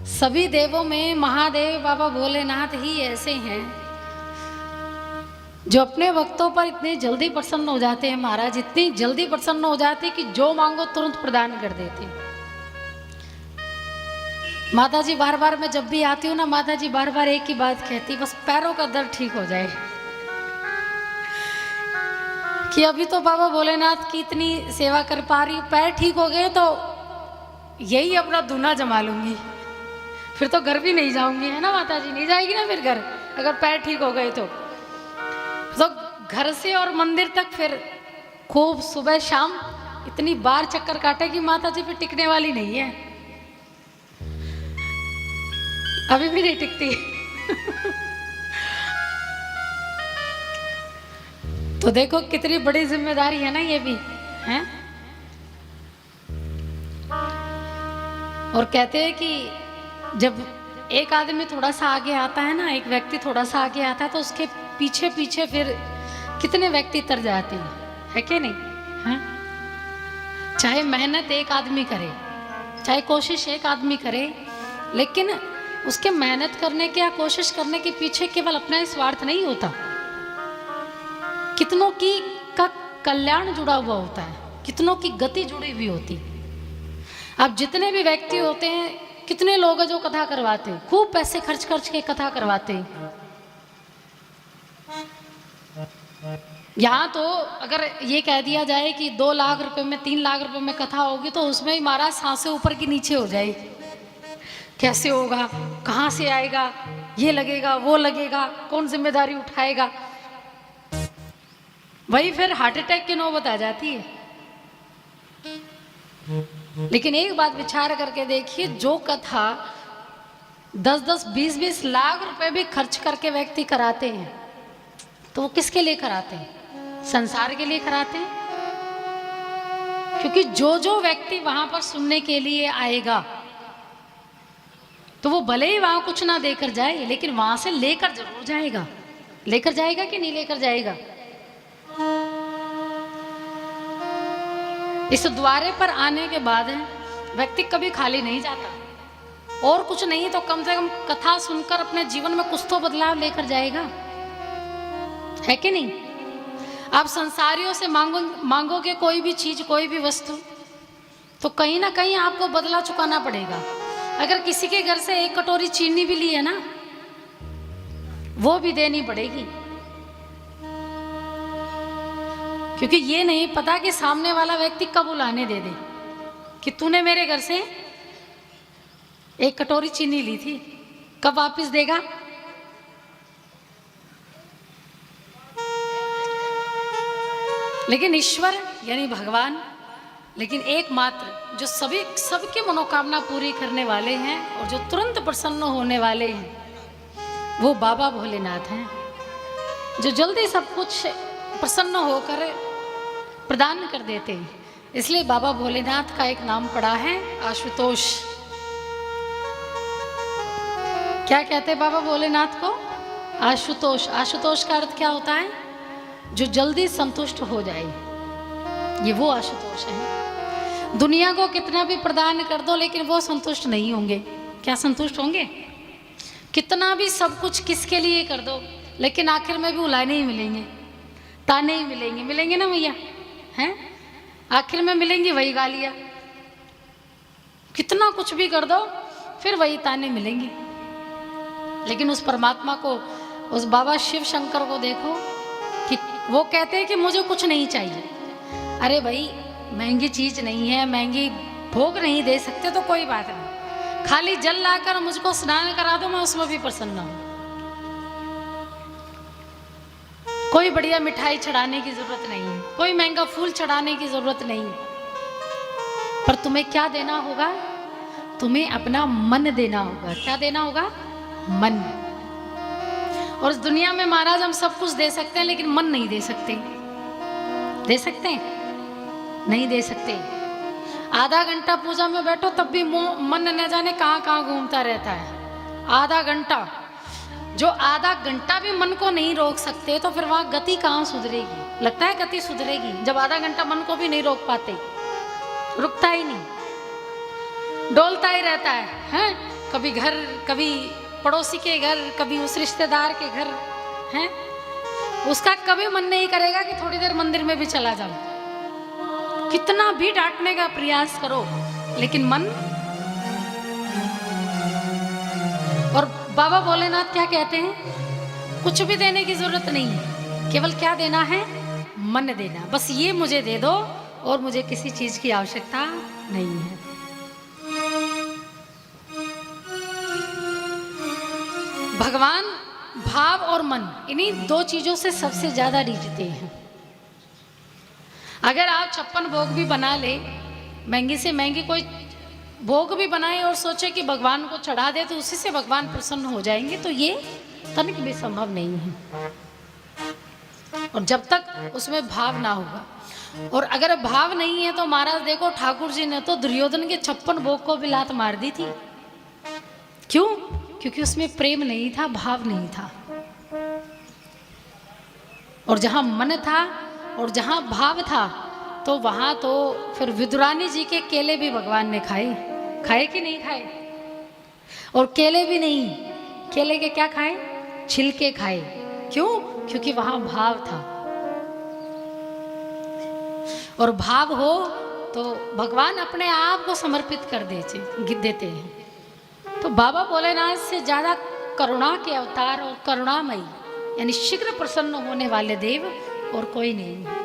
सभी देवों में महादेव बाबा भोलेनाथ ही ऐसे हैं जो अपने भक्तों पर इतने जल्दी प्रसन्न हो जाते हैं महाराज, इतनी जल्दी प्रसन्न हो जाते हैं कि जो मांगो तुरंत प्रदान कर देते हैं। माता जी बार बार मैं जब भी आती हूँ ना, माता जी बार बार एक ही बात कहती, बस पैरों का दर्द ठीक हो जाए। कि अभी तो बाबा भोलेनाथ की इतनी सेवा कर पा रही हूँ, पैर ठीक हो गए तो यही अपना दूना जमा लूंगी, फिर तो घर भी नहीं जाऊंगी, है ना माता जी? नहीं जाएगी ना फिर घर, अगर पैर ठीक हो गए तो घर से और मंदिर तक फिर खूब सुबह शाम इतनी बार चक्कर काटे कि माता जी फिर टिकने वाली नहीं है। अभी भी नहीं टिकती। तो देखो कितनी बड़ी जिम्मेदारी है ना ये भी है। और कहते हैं कि जब एक आदमी थोड़ा सा आगे आता है ना, एक व्यक्ति थोड़ा सा आगे आता है, तो उसके पीछे पीछे फिर कितने व्यक्ति तर जाते हैं, है कि नहीं? है? चाहे मेहनत एक आदमी करे, चाहे कोशिश एक आदमी करे, लेकिन उसके मेहनत करने के या कोशिश करने के पीछे केवल अपना ही स्वार्थ नहीं होता, कितनों की का कल्याण जुड़ा हुआ होता है, कितनों की गति जुड़ी हुई होती। अब जितने भी व्यक्ति होते हैं, कितने लोग हैं जो कथा करवाते हैं, खूब पैसे खर्च खर्च के कथा करवाते हैं। यहाँ तो अगर ये कह दिया जाए कि 2 लाख रुपए में 3 लाख रुपए में कथा होगी, तो उसमें ही महाराज सांसें ऊपर की नीचे हो जाए। कैसे होगा, कहाँ से आएगा, ये लगेगा वो लगेगा, कौन जिम्मेदारी उठाएगा, वही फिर हार्ट अटैक की नौबत आ जाती है। लेकिन एक बात विचार करके देखिए, जो कथा 10-10, 20-20 लाख रुपए भी खर्च करके व्यक्ति कराते हैं, तो वो किसके लिए कराते हैं? संसार के लिए कराते हैं। क्योंकि जो जो व्यक्ति वहां पर सुनने के लिए आएगा, तो वो भले ही वहां कुछ ना देकर जाए, लेकिन वहां से लेकर जरूर जाएगा। लेकर जाएगा कि नहीं लेकर जाएगा? इस द्वारे पर आने के बाद व्यक्ति कभी खाली नहीं जाता, और कुछ नहीं तो कम से कम कथा सुनकर अपने जीवन में कुछ तो बदलाव लेकर जाएगा, है कि नहीं? आप संसारियों से मांगोगे कोई भी चीज, कोई भी वस्तु, तो कहीं ना कहीं आपको बदला चुकाना पड़ेगा। अगर किसी के घर से 1 कटोरी चीनी भी ली है ना, वो भी देनी पड़ेगी, क्योंकि ये नहीं पता कि सामने वाला व्यक्ति कब उलाने दे दे कि तूने मेरे घर से 1 कटोरी चीनी ली थी, कब वापस देगा? लेकिन ईश्वर यानी भगवान, लेकिन एकमात्र जो सबकी मनोकामना पूरी करने वाले हैं और जो तुरंत प्रसन्न होने वाले हैं, वो बाबा भोलेनाथ हैं, जो जल्दी सब कुछ प्रसन्न होकर प्रदान कर देते हैं। इसलिए बाबा भोलेनाथ का एक नाम पड़ा है आशुतोष। क्या कहते हैं बाबा भोलेनाथ को? आशुतोष। आशुतोष का अर्थ क्या होता है? जो जल्दी संतुष्ट हो जाए, ये वो आशुतोष है। दुनिया को कितना भी प्रदान कर दो, लेकिन वो संतुष्ट नहीं होंगे। क्या संतुष्ट होंगे? कितना भी सब कुछ किसके लिए कर दो, लेकिन आखिर में भी उलाने ही मिलेंगे, ताने ही मिलेंगे। मिलेंगे ना भैया? हैं? आखिर में मिलेंगी वही गालियाँ। कितना कुछ भी कर दो, फिर वही ताने मिलेंगे। लेकिन उस परमात्मा को, उस बाबा शिव शंकर को देखो कि वो कहते हैं कि मुझे कुछ नहीं चाहिए। अरे भाई, महंगी चीज नहीं है, महंगी भोग नहीं दे सकते तो कोई बात नहीं, खाली जल लाकर मुझको स्नान करा दो, मैं उसमें भी प्रसन्न हूं। कोई बढ़िया मिठाई चढ़ाने की जरूरत नहीं है, कोई महंगा फूल चढ़ाने की जरूरत नहीं है, पर तुम्हें क्या देना होगा? तुम्हें अपना मन देना होगा। क्या देना होगा? मन। और इस दुनिया में महाराज हम सब कुछ दे सकते हैं, लेकिन मन नहीं दे सकते। दे सकते हैं? नहीं दे सकते। आधा घंटा पूजा में बैठो तब भी मन न जाने कहाँ कहाँ घूमता रहता है। आधा घंटा, जो आधा घंटा भी मन को नहीं रोक सकते, तो फिर वहाँ गति कहाँ सुधरेगी? लगता है गति सुधरेगी जब आधा घंटा मन को भी नहीं रोक पाते? रुकता ही नहीं, डोलता ही रहता है, हैं? कभी घर, कभी पड़ोसी के घर, कभी उस रिश्तेदार के घर हैं, उसका कभी मन नहीं करेगा कि थोड़ी देर मंदिर में भी चला जाऊं। कितना भी डांटने का प्रयास करो, लेकिन मन। और बाबा भोलेनाथ क्या कहते हैं, कुछ भी देने की जरूरत नहीं है, केवल क्या देना है, मन देना। बस ये मुझे दे दो और मुझे किसी चीज की आवश्यकता नहीं है। भगवान भाव और मन, इन्हीं दो चीजों से सबसे ज्यादा रीझते हैं। अगर आप 56 भोग भी बना ले, महंगी से महंगी कोई भोग भी बनाए और सोचे कि भगवान को चढ़ा दे तो उसी से भगवान प्रसन्न हो जाएंगे, तो ये तनिक भी संभव नहीं है। और जब तक उसमें भाव ना होगा, और अगर भाव नहीं है तो महाराज देखो, ठाकुर जी ने तो दुर्योधन के 56 भोग को भी लात मार दी थी। क्यों? क्योंकि उसमें प्रेम नहीं था, भाव नहीं था। और जहां मन था और जहां भाव था, तो वहां तो फिर विदुरानी जी के केले भी भगवान ने खाए। खाए कि नहीं खाए? और केले भी नहीं, केले के क्या खाए, छिलके खाए। क्यों? क्योंकि वहां भाव था। और भाव हो तो भगवान अपने आप को समर्पित कर देते हैं। तो बाबा भोलेनाथ से ज्यादा करुणा के अवतार और करुणामयी, यानी शीघ्र प्रसन्न होने वाले देव और कोई नहीं है।